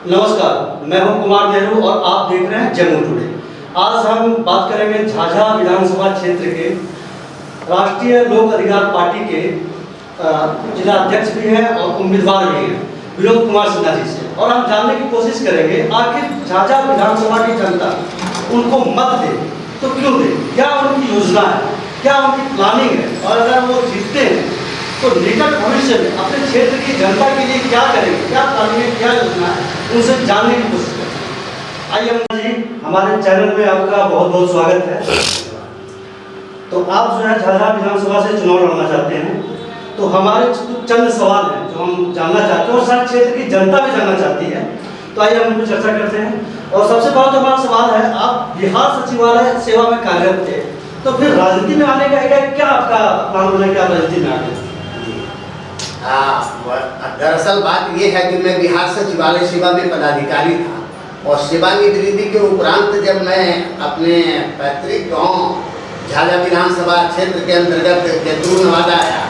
नमस्कार, मैं हूं कुमार नेहरू और आप देख रहे हैं जम्मू टुडे। आज हम बात करेंगे झाझा विधानसभा क्षेत्र के राष्ट्रीय लोक अधिकार पार्टी के जिला अध्यक्ष भी हैं और उम्मीदवार भी हैं विनोद कुमार सिन्हा जी से, और हम जानने की कोशिश करेंगे आखिर झाझा विधानसभा की जनता उनको मत दे तो क्यों दे, क्या उनकी योजना है, क्या उनकी प्लानिंग है, और अगर वो जीतते हैं तो निकट भविष्य में अपने क्षेत्र की जनता के लिए क्या करेंगे, क्या प्लानिंग है, क्या योजना है, उनसे जानने की कोशिश करें। आइए अमन जी, हमारे चैनल में आपका बहुत बहुत स्वागत है। तो आप जो है झाझा विधानसभा से चुनाव लड़ना चाहते हैं, तो हमारे चंद सवाल हैं जो हम जानना चाहते हैं और सारे क्षेत्र की जनता भी जानना चाहती है। तो आइए हम चर्चा करते हैं। और सबसे पहला जो हमारा सवाल है, आप बिहार सचिवालय सेवा में कार्यरत थे, तो फिर राजनीति में आने का क्या आपका प्लान बना कि आप राजनीति में आ गए? दरअसल बात यह है कि मैं बिहार सचिवालय सेवा में पदाधिकारी था और सेवानिवृत्ति के उपरांत जब मैं अपने पैतृक गांव झाझा विधानसभा क्षेत्र के अंतर्गत जैतून नवादा आया,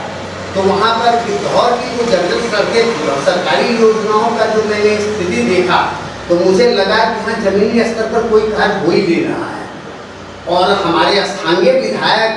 तो वहां पर बिजौर की जो जंगल सड़कें थी और सरकारी योजनाओं का जो मैंने स्थिति देखा, तो मुझे लगा कि यहाँ जमीनी स्तर पर कोई कार्य हो ही नहीं रहा है। और हमारे स्थानीय विधायक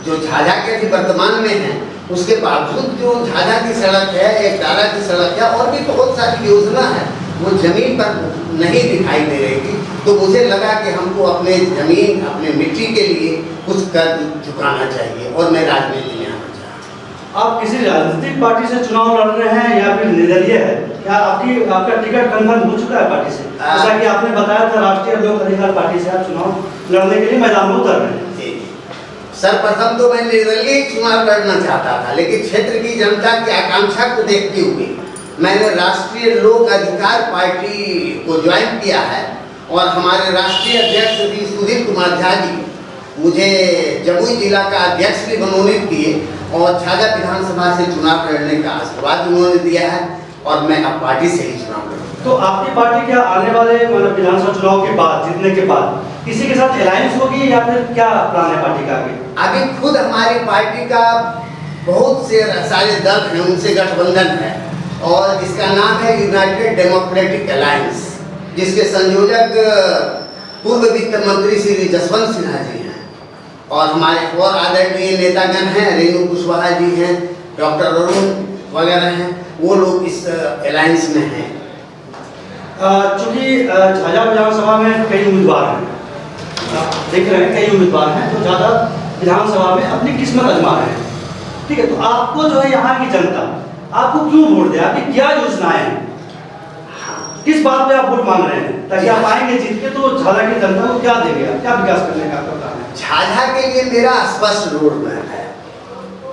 जो झाझा के अभी वर्तमान में हैं, उसके बावजूद जो झाझा की सड़क है, एक दारा की सड़क है और भी बहुत सारी योजना है, वो जमीन पर नहीं दिखाई दे रही थी। तो मुझे लगा कि हमको अपने जमीन, अपने मिट्टी के लिए कुछ कर चुकाना चाहिए और मैं राजनीति में आना चाहता। आप किसी राजनीतिक पार्टी से चुनाव लड़ रहे हैं या फिर निर्दलीय है? क्या आपका टिकट कंफर्म हो चुका है पार्टी से? जैसा कि आपने बताया था राष्ट्रीय लोक अधिकार पार्टी से आप चुनाव लड़ने के लिए मैदान में उतर रहे हैं। सर्वप्रथम तो मैं निर्दलीय चुनाव लड़ना चाहता था, लेकिन क्षेत्र की जनता की आकांक्षा को देखते हुए मैंने राष्ट्रीय लोक अधिकार पार्टी को ज्वाइन किया है और हमारे राष्ट्रीय अध्यक्ष श्री सुधीर कुमार झा जी मुझे जमुई जिला का अध्यक्ष भी मनोनीत किए और झाझा विधानसभा से चुनाव लड़ने का आशीर्वाद उन्होंने दिया है और मैं अब पार्टी से ही चुनाव लड़ूंगा। तो आपकी पार्टी क्या आने वाले विधानसभा चुनाव के बाद, जीतने के बाद किसी के साथ अलायंस होगी या फिर क्या प्लान है पार्टी का आगे? अभी खुद हमारी पार्टी का बहुत से सारे दल हैं, उनसे गठबंधन है और इसका नाम है यूनाइटेड डेमोक्रेटिक अलायंस, जिसके संयोजक पूर्व वित्त मंत्री श्री जसवंत सिन्हा जी हैं और हमारे और आदरणीय नेतागण हैं, रेणु कुशवाहा जी हैं, डॉक्टर अरुण वगैरह हैं, वो लोग इस अलायंस में हैं। चूंकि झाझा विधानसभा में कई उम्मीदवार हैं, देख रहे हैं कई उम्मीदवार हैं जो ज़्यादा विधानसभा में अपनी किस्मत आजमा रहे हैं, ठीक है, तो आपको जो है यहाँ की जनता आपको क्यों वोट दे? आपकी क्या योजनाएं हैं, किस बात पे आप वोट मांग रहे हैं ताकि आप आएंगे जीत के तो झाझा की जनता को क्या देंगे, क्या विकास करने का आपका प्लान है? झाझा के लिए मेरा स्पष्ट रोड मैप है।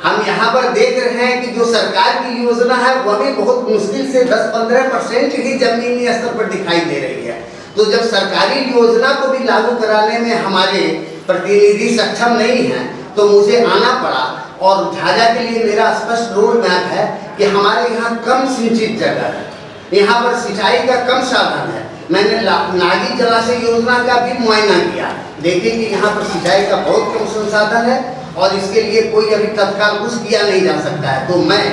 हम यहाँ पर देख रहे हैं कि जो सरकार की योजना है वह भी बहुत मुश्किल से 10-15% ही जमीनी स्तर पर दिखाई दे रही है। तो जब सरकारी योजना को भी लागू कराने में हमारे प्रतिनिधि सक्षम नहीं हैं, तो मुझे आना पड़ा और झाझा के लिए मेरा स्पष्ट रोड मैप है कि हमारे यहाँ कम सिंचित जगह है, यहाँ पर सिंचाई का कम साधन है। मैंने नागी जलाशय योजना का भी मुआयना किया, देखे कि यहाँ पर सिंचाई का बहुत कम संसाधन है और इसके लिए कोई अभी तत्काल कुछ किया नहीं जा सकता है। तो मैं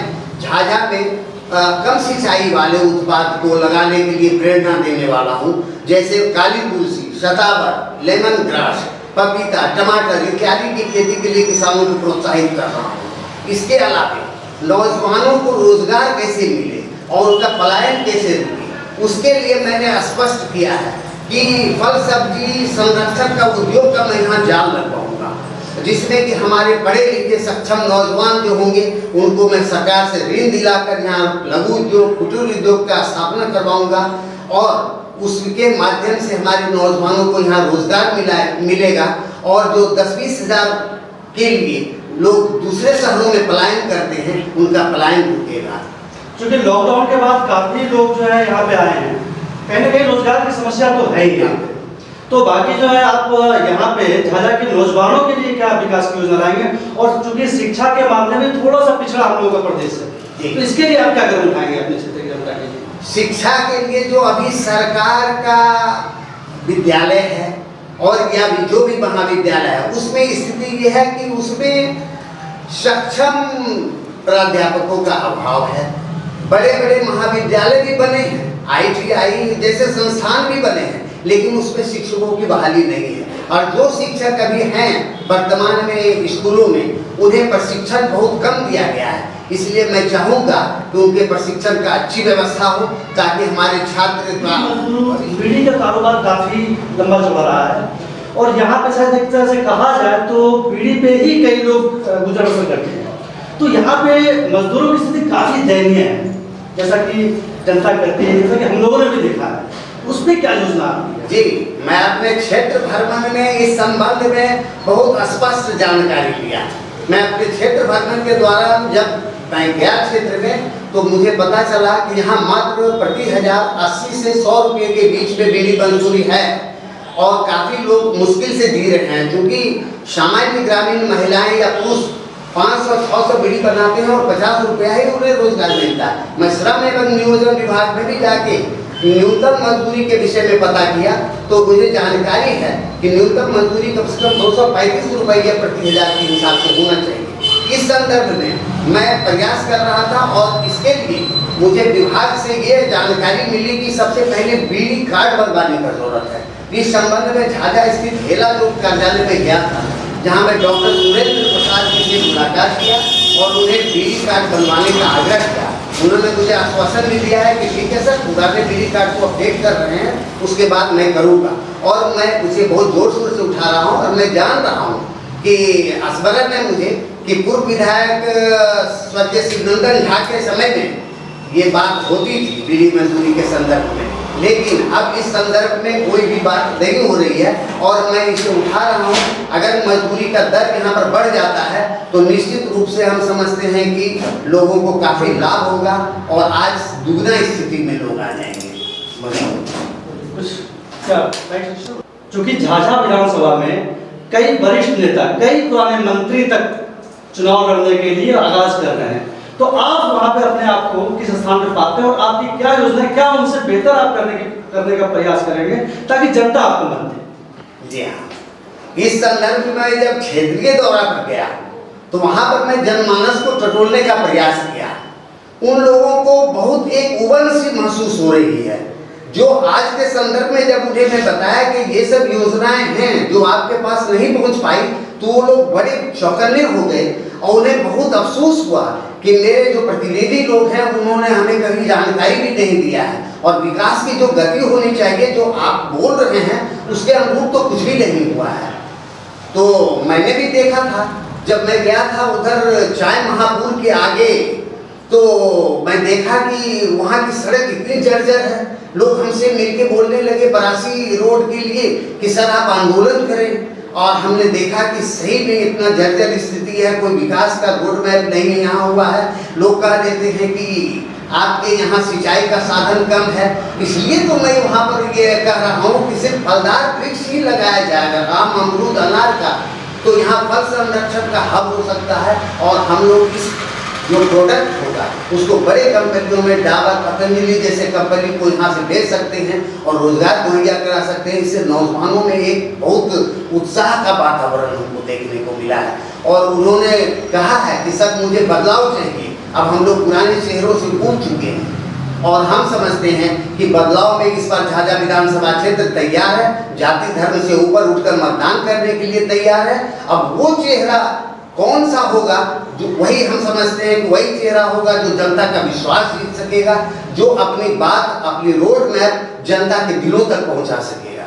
झाझा में कम सिंचाई वाले उत्पाद को लगाने के लिए प्रेरणा देने वाला हूँ, जैसे काली तुलसी, शतावर, लेमन ग्रास, पपीता, टमाटर इत्यादि की खेती के लिए किसानों को प्रोत्साहित कर रहा हूँ। इसके अलावा नौजवानों को रोजगार कैसे मिले और उनका पलायन कैसे रुके, उसके लिए मैंने स्पष्ट किया है कि फल सब्जी संरक्षण का उद्योग का मैं यहाँ जाल लगवाऊंगा, जिसमें कि हमारे पढ़े लिखे सक्षम नौजवान जो होंगे उनको मैं सरकार से ऋण दिलाकर यहाँ लघु उद्योग, कुटीर उद्योग का स्थापना करवाऊंगा और उसके माध्यम से हमारे नौजवानों को यहाँ रोजगार मिलेगा और जो 10-20 हज़ार के लिए लोग दूसरे शहरों में पलायन करते हैं, उनका पलायन रुकेगा। क्योंकि लॉकडाउन के बाद काफी लोग जो है यहाँ पे आए हैं, कहीं ना कहीं रोजगार की समस्या तो है ही यहाँ पे, तो बाकी जो है आप यहाँ पे झाझा के नौजवानों के लिए क्या विकास की योजना लाएंगे? और चूंकि शिक्षा के मामले में थोड़ा सा पिछड़ा हम लोगों का प्रदेश है, तो इसके लिए आप क्या कदम उठाएंगे अपने क्षेत्र की जनता के लिए? शिक्षा के लिए जो अभी सरकार का विद्यालय है और या भी जो भी महाविद्यालय है, उसमें स्थिति यह है कि उसमें सक्षम प्राध्यापकों का अभाव है। बड़े बड़े महाविद्यालय भी बने हैं ITI जैसे संस्थान भी बने हैं, लेकिन उसमें शिक्षकों की बहाली नहीं है। और जो शिक्षक अभी हैं वर्तमान में स्कूलों में, उन्हें प्रशिक्षण बहुत कम दिया गया है। इसलिए मैं चाहूँगा कि उनके प्रशिक्षण का अच्छी व्यवस्था हो, ताकि हमारे छात्र बीड़ी का कारोबार काफ़ी लंबा चौड़ा रहा है, और यहाँ पे शायद एक तरह से कहा जाए तो बीड़ी पे ही कई लोग गुजर बसर करते हैं। तो यहाँ पे मजदूरों की स्थिति काफ़ी दयनीय है, जैसा कि जनता करती है, जैसा कि हम लोगों ने भी देखा है। उस पर क्या योजना आपकी है? जी, मैं अपने क्षेत्र भ्रमण में इस संबंध में बहुत स्पष्ट जानकारी लिया। मैं अपने क्षेत्र भ्रमण के द्वारा जब मैं गया क्षेत्र में, तो मुझे पता चला कि यहाँ मात्र प्रति हजार 80 से 100 रुपये के बीच में बीड़ी मंजूरी है, और काफ़ी लोग मुश्किल से जी रहे हैं, क्योंकि सामान्य ग्रामीण महिलाएं या पुरुष 500-600 बीड़ी बनाते हैं और 50 रुपया ही उन्हें रोजगार मिलता है। मैं श्रम एवं नियोजन विभाग में भी जाके न्यूनतम मजदूरी के विषय में पता किया, तो मुझे जानकारी है कि न्यूनतम मजदूरी कम से कम 235 रुपये प्रति हजार के हिसाब से होना चाहिए। इस संदर्भ में मैं प्रयास कर रहा था, और इसके लिए मुझे विभाग से ये जानकारी मिली कि सबसे पहले बीड़ी कार्ड बनवाने की जरूरत है। इस संबंध में झाझा स्थित हेला लोक कार्यालय में गया था, जहाँ मैं डॉक्टर सुरेंद्र प्रसाद जी से मुलाकात किया और उन्हें बीड़ी कार्ड बनवाने का आग्रह किया। उन्होंने मुझे आश्वासन भी दिया है कि ठीक है सर, पुराने बीड़ी कार्ड को अपडेट कर रहे हैं, उसके बाद मैं करूँगा। और मैं उसे बहुत जोर शोर से उठा रहा हूँ, और मैं जान रहा हूँ कि स्मरण है मुझे कि पूर्व विधायक स्वर्गीय शिवनंदन झा के समय में ये बात होती थी बीड़ी मंजूरी के संदर्भ में, लेकिन अब इस संदर्भ में कोई भी बात नहीं हो रही है, और मैं इसे उठा रहा हूँ। अगर मजदूरी का दर यहाँ पर बढ़ जाता है, तो निश्चित रूप से हम समझते हैं कि लोगों को काफ़ी लाभ होगा, और आज दुगना स्थिति में लोग आ जाएंगे। चूँकि झाझा विधानसभा में कई वरिष्ठ नेता, कई पुराने मंत्री तक चुनाव लड़ने के लिए आगाज कर रहे हैं, तो आप वहाँ पे अपने आप को किस स्थान पर पाते हैं, और आपकी क्या योजना है, क्या उनसे बेहतर आप करने का प्रयास करेंगे ताकि जनता आपको माने? जी हाँ, इस संदर्भ में जब क्षेत्रीय दौरा पर गया, तो वहाँ पर मैं जनमानस को टटोलने का प्रयास किया। उन लोगों को बहुत एक उबन सी महसूस हो रही है, जो आज के संदर्भ में जब मुझे मैं बताया कि ये सब योजनाएं हैं जो आपके पास नहीं पहुंच पाई, तो वो लोग बड़े चौकन्ने हो गए, और उन्हें बहुत अफसोस हुआ कि मेरे जो प्रतिनिधि लोग हैं उन्होंने हमें कभी जानकारी भी नहीं दिया है, और विकास की जो गति होनी चाहिए जो आप बोल रहे हैं उसके अनुरूप तो कुछ भी नहीं हुआ है। तो मैंने भी देखा था, जब मैं गया था उधर चाय महापुर के आगे, तो मैं देखा कि वहाँ की सड़क इतनी जर्जर है। लोग हमसे मिलके बोलने लगे बरासी रोड के लिए कि सर आप आंदोलन करें, और हमने देखा कि सही में इतना जर्जर स्थिति है, कोई विकास का रोड मैप नहीं यहाँ हुआ है। लोग कह देते हैं कि आपके यहाँ सिंचाई का साधन कम है, इसलिए तो मैं वहाँ पर ये कह रहा हूँ कि सिर्फ फलदार वृक्ष ही लगाया जाएगा, आम अमरूद अनार का, तो यहाँ फल संरक्षण का हब हो सकता है, और हम लोग इस जो प्रोडक्ट होगा उसको बड़े कंपनियों में डाबर, पतंजलि जैसे कंपनी को यहाँ से भेज सकते हैं और रोजगार मुहैया करा सकते हैं। इससे नौजवानों में एक बहुत उत्साह का वातावरण हमको देखने को मिला है, और उन्होंने कहा है कि सर मुझे बदलाव चाहिए। अब हम लोग पुराने शहरों से कूद चुके हैं, और हम समझते हैं कि बदलाव में इस बार झाझा विधानसभा क्षेत्र तैयार है, जाति धर्म से ऊपर उठकर मतदान करने के लिए तैयार है। अब वो चेहरा कौन सा होगा, जो वही हम समझते हैं कि वही चेहरा होगा जो जनता का विश्वास जीत सकेगा, जो अपनी बात, अपनी रोड मैप जनता के दिलों तक पहुंचा सकेगा।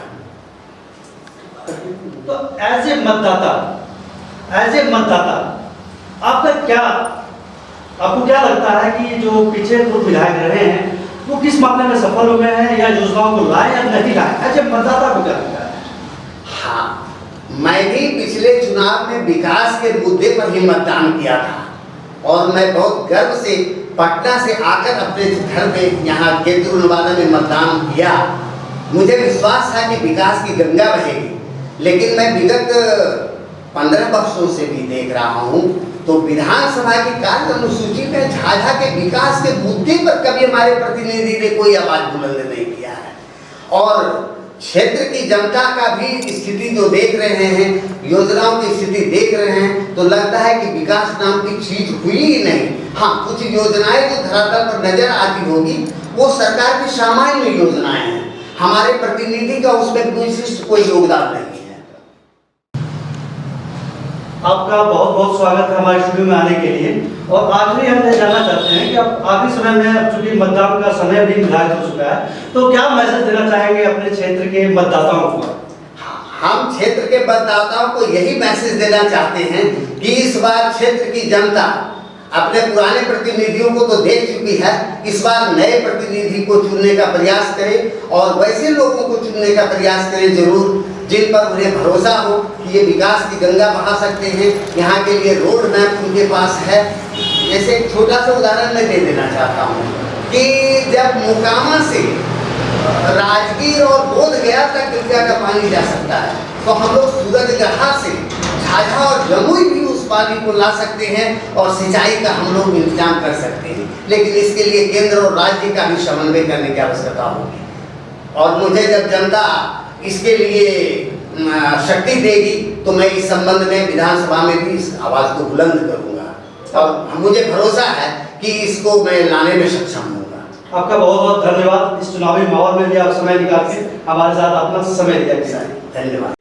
तो एज ए मतदाता आपको क्या लगता है कि जो पीछे पूर्व विधायक रहे हैं वो किस मामले में सफल हुए हैं, या योजनाओं को लाए या नहीं लाए? एज ए मतदाता को क्या लगता है? हाँ, मैं भी पिछले चुनाव में विकास के मुद्दे पर ही मतदान किया था, और मैं बहुत गर्व से पटना से आकर अपने घर पे यहाँ केंद्र नवादा में मतदान किया। मुझे विश्वास था कि विकास की गंगा बहेगी, लेकिन मैं विगत 15 वर्षों से भी देख रहा हूँ तो विधानसभा की कार्य अनुसूची में झाझा के विकास के मुद्दे पर कभी हमारे प्रतिनिधि ने कोई आवाज बुलंद नहीं किया है। और क्षेत्र की जनता का भी स्थिति जो देख रहे हैं, योजनाओं की स्थिति देख रहे हैं, तो लगता है कि विकास नाम की चीज हुई ही नहीं। हाँ, कुछ योजनाएं जो धरातल पर नजर आती होगी वो सरकार की सामान्य योजनाएं हैं। हमारे प्रतिनिधि का उसमें विशिष्ट कोई योगदान नहीं है। आपका बहुत बहुत स्वागत है हमारे स्टूडियो में आने के लिए। और आखिरी हम ये जानना चाहते हैं कि अब आखिरी समय में, अब चूंकि मतदान का समय भी निर्धारित हो चुका है, तो क्या मैसेज देना चाहेंगे अपने क्षेत्र के मतदाताओं को? हम क्षेत्र के मतदाताओं को यही मैसेज देना चाहते हैं कि इस बार क्षेत्र की जनता अपने पुराने प्रतिनिधियों को तो देख चुकी है, इस बार नए प्रतिनिधि को चुनने का प्रयास करें और वैसे लोगों को चुनने का प्रयास करें जरूर जिन पर उन्हें भरोसा हो कि ये विकास की गंगा बहा सकते हैं, यहाँ के लिए रोड मैप उनके पास है। जैसे एक छोटा सा उदाहरण मैं दे देना चाहता हूँ कि जब मोकामा से राजगीर और बोधगया तक गंगा का पानी जा सकता है, तो हम लोग सूरजगढ़ा से झाझा और जमुई भी उस पानी को ला सकते हैं और सिंचाई का हम लोग इंतजाम कर सकते हैं। लेकिन इसके लिए केंद्र और राज्य का भी समन्वय करने की आवश्यकता होगी। और मुझे जब जनता इसके लिए शक्ति देगी तो मैं इस संबंध में विधानसभा में भी इस आवाज को बुलंद करूंगा और मुझे भरोसा है कि इसको मैं लाने में सक्षम हूँगा। आपका बहुत बहुत धन्यवाद। इस चुनावी माहौल में भी आप समय निकाल के हमारे साथ अपना समय दिया। धन्यवाद।